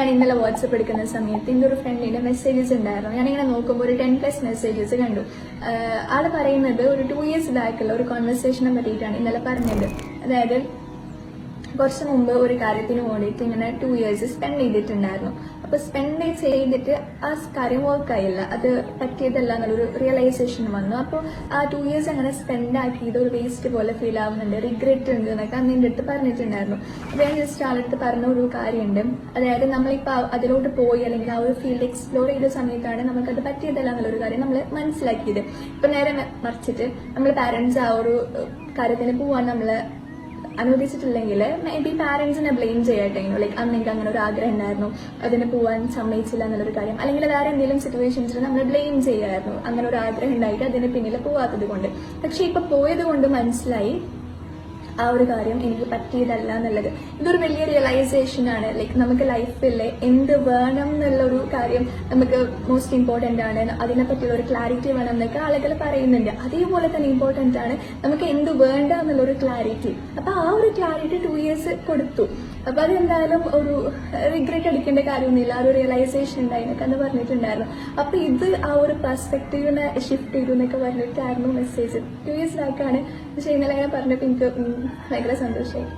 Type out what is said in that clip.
ഞാൻ ഇന്നലെ വാട്സപ്പ് എടുക്കുന്ന സമയത്ത് എൻ്റെ ഒരു ഫ്രണ്ടിന്റെ മെസ്സേജസ് ഉണ്ടായിരുന്നു. ഞാനിങ്ങനെ നോക്കുമ്പോൾ ഒരു 10+ മെസ്സേജസ് കണ്ടു. ആള് പറയുന്നത് ഒരു 2 years ബാക്കുള്ള ഒരു കോൺവെർസേഷനെ പറ്റിയിട്ടാണ് ഇന്നലെ പറഞ്ഞത്. അതായത് കുറച്ച് മുമ്പ് ഒരു കാര്യത്തിന് വേണ്ടിയിട്ട് ഇങ്ങനെ 2 years സ്പെൻഡ് ചെയ്തിട്ടുണ്ടായിരുന്നു. അപ്പൊ സ്പെൻഡ് ചെയ്തിട്ട് ആ കാര്യം വർക്കായില്ല, അത് പറ്റിയതല്ല എന്നുള്ളൊരു റിയലൈസേഷൻ വന്നു. അപ്പോൾ ആ 2 years അങ്ങനെ സ്പെൻഡ് ആക്കിയത് ഒരു വേസ്റ്റ് പോലെ ഫീൽ ആവുന്നുണ്ട്, റിഗ്രറ്റ് ഉണ്ട് എന്നൊക്കെ അന്ന് എൻ്റെ അടുത്ത് പറഞ്ഞിട്ടുണ്ടായിരുന്നു. അപ്പൊ ഞാൻ ജസ്റ്റ് ആളടുത്ത് പറഞ്ഞ ഒരു കാര്യമുണ്ട്. അതായത് നമ്മളിപ്പോൾ അതിലോട്ട് പോയി അല്ലെങ്കിൽ ആ ഒരു ഫീൽഡ് എക്സ്പ്ലോർ ചെയ്ത സമയത്താണ് നമുക്കത് പറ്റിയതല്ല എന്നുള്ളൊരു കാര്യം നമ്മൾ മനസ്സിലാക്കിയത്. ഇപ്പൊ നേരെ മറിച്ചിട്ട് നമ്മൾ പാരന്റ്സ് ആ ഒരു കാര്യത്തിന് പോവാൻ നമ്മൾ അനുവദിച്ചിട്ടില്ലെങ്കിൽ മേ ബി പാരന്റ്സിനെ ബ്ലെയിം ചെയ്യട്ടെ. ലൈക്ക് അന്ന് എനിക്ക് അങ്ങനെ ഒരു ആഗ്രഹം ഉണ്ടായിരുന്നു, അതിന് പോകാൻ സമ്മതിച്ചില്ല എന്നുള്ളൊരു കാര്യം, അല്ലെങ്കിൽ വേറെ എന്തെങ്കിലും സിറ്റുവേഷൻസിൽ നമ്മൾ ബ്ലെയിം ചെയ്യായിരുന്നു അങ്ങനെ ഒരു ആഗ്രഹം ഉണ്ടായിട്ട് അതിന് പിന്നിൽ പോകാത്തത് കൊണ്ട്. പക്ഷെ ഇപ്പൊ പോയത് കൊണ്ട് മനസ്സിലായി ആ ഒരു കാര്യം എനിക്ക് പറ്റിയതല്ല എന്നുള്ളത്. ഇതൊരു വലിയ റിയലൈസേഷൻ ആണ്. ലൈക്ക് നമുക്ക് ലൈഫിൽ എന്ത് വേണം എന്നുള്ളൊരു കാര്യം നമുക്ക് മോസ്റ്റ് ഇമ്പോർട്ടൻ്റ് ആണ്, അതിനെപ്പറ്റിയുള്ള ഒരു ക്ലാരിറ്റി വേണം എന്നൊക്കെ ആളുകൾ പറയുന്നുണ്ട്. അതേപോലെ തന്നെ ഇമ്പോർട്ടൻ്റ് ആണ് നമുക്ക് എന്ത് വേണ്ട എന്നുള്ളൊരു ക്ലാരിറ്റി. അപ്പൊ ആ ഒരു ക്ലാരിറ്റി 2 years കൊടുത്തു. അപ്പൊ അതെന്തായാലും ഒരു റിഗ്രറ്റ് അടിക്കേണ്ട കാര്യമൊന്നുമില്ല, ആ ഒരു റിയലൈസേഷൻ ഉണ്ടായിന്നൊക്കെ അന്ന് പറഞ്ഞിട്ടുണ്ടായിരുന്നു. അപ്പൊ ഇത് ആ ഒരു പെർസ്പെക്റ്റീവിനെ ഷിഫ്റ്റ് ചെയ്തു എന്നൊക്കെ പറഞ്ഞിട്ടായിരുന്നു മെസ്സേജ്. 2 years ബാക്കാണ്. പക്ഷെ ഇന്നലെ അങ്ങനെ പറഞ്ഞപ്പോൾ എനിക്ക് ഭയങ്കര സന്തോഷമായി.